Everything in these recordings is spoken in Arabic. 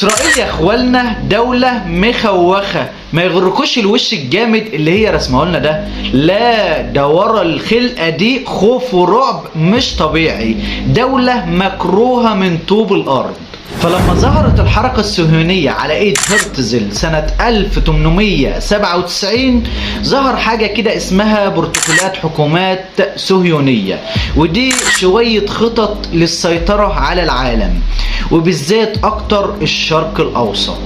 اسرائيل يا اخوانا دولة مخوخة، ما يغركوش الوش الجامد اللي هي رسمه لنا ده، لا ده ورا الخلقة دي خوف ورعب مش طبيعي، دولة مكروهة من طوب الارض. فلما ظهرت الحركة الصهيونية على ايد هرتزل سنة 1897 ظهر حاجة كده اسمها بروتوكولات حكومات صهيونية، ودي شوية خطط للسيطرة على العالم وبالذات اكتر الشرق الاوسط.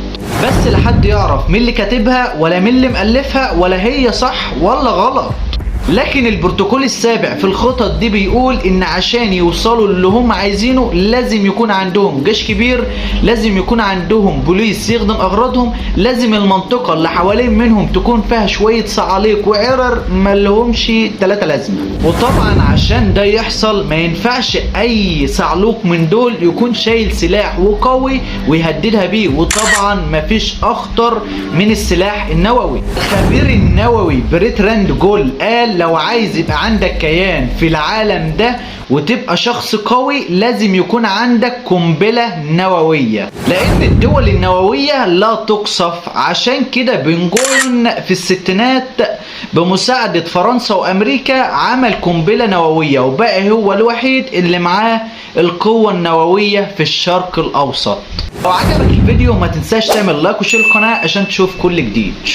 بس لحد يعرف مين اللي كاتبها ولا مين اللي مؤلفها ولا هي صح ولا غلط. لكن البروتوكول السابع في الخطط دي بيقول ان عشان يوصلوا اللي هم عايزينه لازم يكون عندهم جيش كبير، لازم يكون عندهم بوليس يخدم اغراضهم، لازم المنطقة اللي حوالين منهم تكون فيها شوية صعاليق وعرر مالهمش تلاتة لازمة. وطبعا عشان ده يحصل ما ينفعش اي صعلوق من دول يكون شايل سلاح وقوي ويهددها بيه، وطبعا مفيش اخطر من السلاح النووي. الخبير النووي بريتراند جول قال لو عايز يبقى عندك كيان في العالم ده وتبقى شخص قوي لازم يكون عندك قنبلة نووية، لان الدول النووية لا تقصف. عشان كده بن غوريون في الستينات بمساعدة فرنسا وامريكا عمل قنبلة نووية، وبقى هو الوحيد اللي معاه القوة النووية في الشرق الاوسط. لو عجبك الفيديو ما تنساش تعمل لايك وشير القناة عشان تشوف كل جديد.